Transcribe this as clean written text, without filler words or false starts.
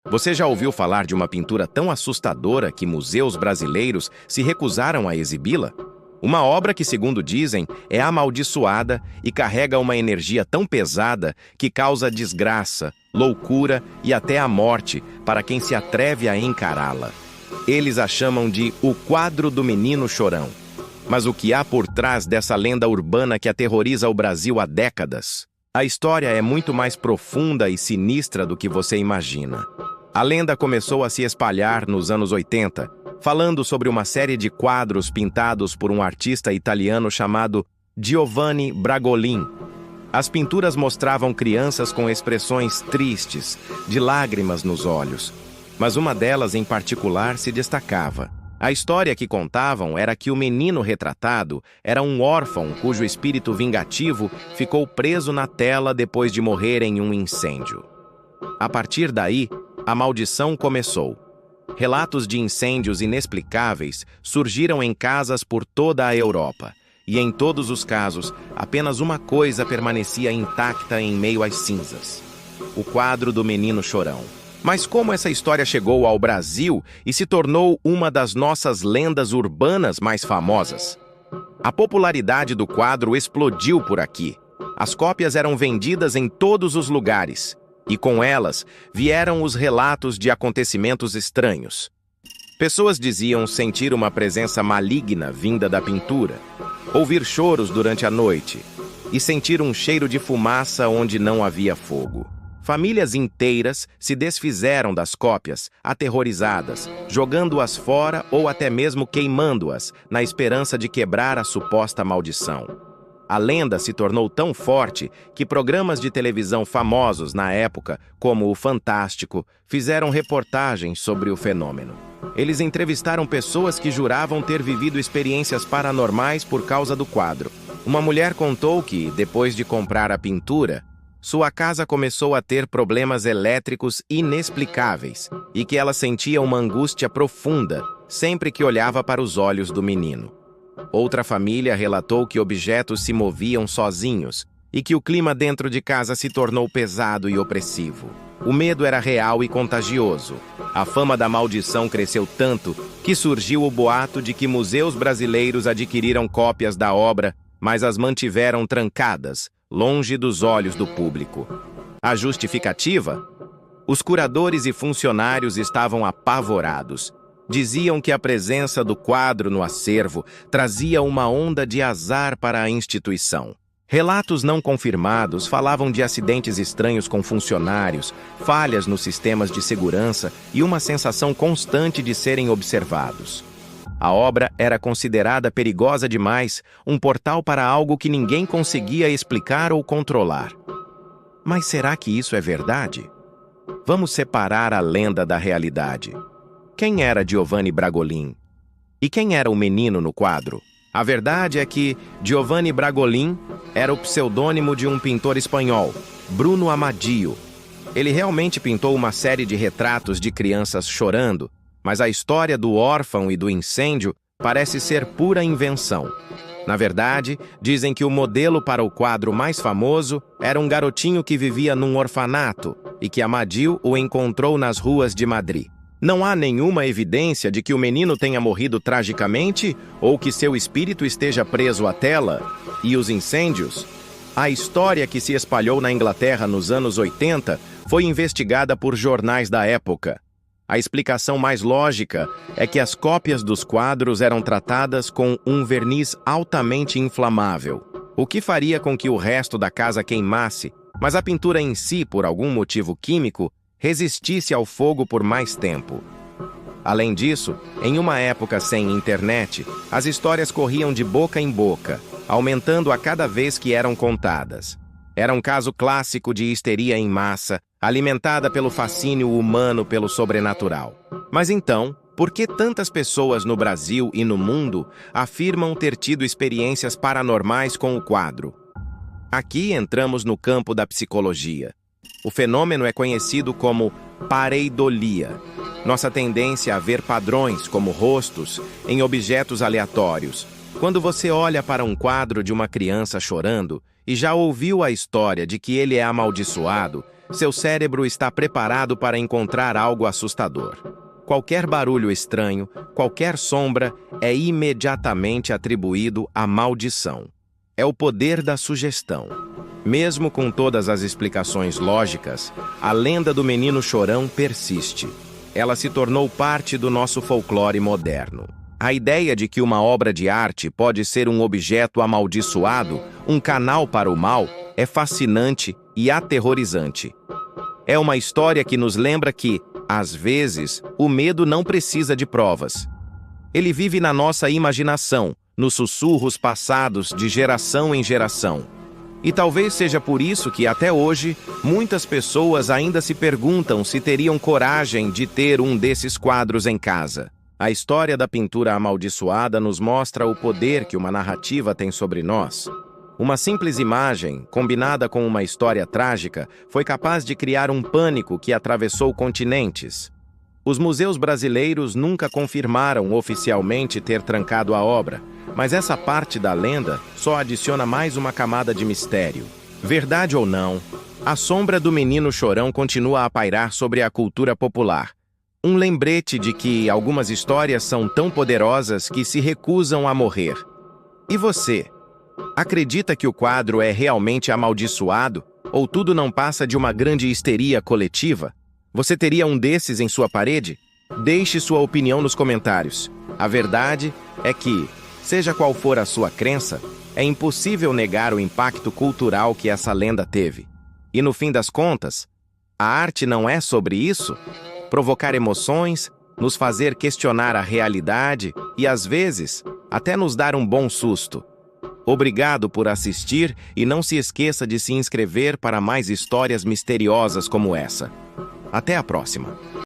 Você já ouviu falar de uma pintura tão assustadora que museus brasileiros se recusaram a exibi-la? Uma obra que, segundo dizem, é amaldiçoada e carrega uma energia tão pesada que causa desgraça, loucura e até a morte para quem se atreve a encará-la. Eles a chamam de O Quadro do Menino Chorão. Mas o que há por trás dessa lenda urbana que aterroriza o Brasil há décadas? A história é muito mais profunda e sinistra do que você imagina. A lenda começou a se espalhar nos anos 80, falando sobre uma série de quadros pintados por um artista italiano chamado Giovanni Bragolin. As pinturas mostravam crianças com expressões tristes, de lágrimas nos olhos. Mas uma delas em particular se destacava. A história que contavam era que o menino retratado era um órfão cujo espírito vingativo ficou preso na tela depois de morrer em um incêndio. A partir daí, a maldição começou. Relatos de incêndios inexplicáveis surgiram em casas por toda a Europa, e em todos os casos, apenas uma coisa permanecia intacta em meio às cinzas: o quadro do Menino Chorão. Mas como essa história chegou ao Brasil e se tornou uma das nossas lendas urbanas mais famosas? A popularidade do quadro explodiu por aqui. As cópias eram vendidas em todos os lugares. E com elas vieram os relatos de acontecimentos estranhos. Pessoas diziam sentir uma presença maligna vinda da pintura, ouvir choros durante a noite e sentir um cheiro de fumaça onde não havia fogo. Famílias inteiras se desfizeram das cópias, aterrorizadas, jogando-as fora ou até mesmo queimando-as, na esperança de quebrar a suposta maldição. A lenda se tornou tão forte que programas de televisão famosos na época, como o Fantástico, fizeram reportagens sobre o fenômeno. Eles entrevistaram pessoas que juravam ter vivido experiências paranormais por causa do quadro. Uma mulher contou que, depois de comprar a pintura, sua casa começou a ter problemas elétricos inexplicáveis e que ela sentia uma angústia profunda sempre que olhava para os olhos do menino. Outra família relatou que objetos se moviam sozinhos e que o clima dentro de casa se tornou pesado e opressivo. O medo era real e contagioso. A fama da maldição cresceu tanto que surgiu o boato de que museus brasileiros adquiriram cópias da obra, mas as mantiveram trancadas, longe dos olhos do público. A justificativa? Os curadores e funcionários estavam apavorados. Diziam que a presença do quadro no acervo trazia uma onda de azar para a instituição. Relatos não confirmados falavam de acidentes estranhos com funcionários, falhas nos sistemas de segurança e uma sensação constante de serem observados. A obra era considerada perigosa demais, um portal para algo que ninguém conseguia explicar ou controlar. Mas será que isso é verdade? Vamos separar a lenda da realidade. Quem era Giovanni Bragolin? E quem era o menino no quadro? A verdade é que Giovanni Bragolin era o pseudônimo de um pintor espanhol, Bruno Amadio. Ele realmente pintou uma série de retratos de crianças chorando, mas a história do órfão e do incêndio parece ser pura invenção. Na verdade, dizem que o modelo para o quadro mais famoso era um garotinho que vivia num orfanato e que Amadio o encontrou nas ruas de Madrid. Não há nenhuma evidência de que o menino tenha morrido tragicamente ou que seu espírito esteja preso à tela. E os incêndios? A história que se espalhou na Inglaterra nos anos 80 foi investigada por jornais da época. A explicação mais lógica é que as cópias dos quadros eram tratadas com um verniz altamente inflamável, o que faria com que o resto da casa queimasse, mas a pintura em si, por algum motivo químico, resistisse ao fogo por mais tempo. Além disso, em uma época sem internet, as histórias corriam de boca em boca, aumentando a cada vez que eram contadas. Era um caso clássico de histeria em massa, alimentada pelo fascínio humano pelo sobrenatural. Mas então, por que tantas pessoas no Brasil e no mundo afirmam ter tido experiências paranormais com o quadro? Aqui entramos no campo da psicologia. O fenômeno é conhecido como pareidolia, nossa tendência a ver padrões, como rostos, em objetos aleatórios. Quando você olha para um quadro de uma criança chorando e já ouviu a história de que ele é amaldiçoado, seu cérebro está preparado para encontrar algo assustador. Qualquer barulho estranho, qualquer sombra é imediatamente atribuído à maldição. É o poder da sugestão. Mesmo com todas as explicações lógicas, a lenda do menino chorão persiste. Ela se tornou parte do nosso folclore moderno. A ideia de que uma obra de arte pode ser um objeto amaldiçoado, um canal para o mal, é fascinante e aterrorizante. É uma história que nos lembra que, às vezes, o medo não precisa de provas. Ele vive na nossa imaginação, nos sussurros passados de geração em geração. E talvez seja por isso que, até hoje, muitas pessoas ainda se perguntam se teriam coragem de ter um desses quadros em casa. A história da pintura amaldiçoada nos mostra o poder que uma narrativa tem sobre nós. Uma simples imagem, combinada com uma história trágica, foi capaz de criar um pânico que atravessou continentes. Os museus brasileiros nunca confirmaram oficialmente ter trancado a obra, mas essa parte da lenda só adiciona mais uma camada de mistério. Verdade ou não, a sombra do menino chorão continua a pairar sobre a cultura popular. Um lembrete de que algumas histórias são tão poderosas que se recusam a morrer. E você? Acredita que o quadro é realmente amaldiçoado? Ou tudo não passa de uma grande histeria coletiva? Você teria um desses em sua parede? Deixe sua opinião nos comentários. A verdade é que, seja qual for a sua crença, é impossível negar o impacto cultural que essa lenda teve. E no fim das contas, a arte não é sobre isso? Provocar emoções, nos fazer questionar a realidade e, às vezes, até nos dar um bom susto. Obrigado por assistir e não se esqueça de se inscrever para mais histórias misteriosas como essa. Até a próxima!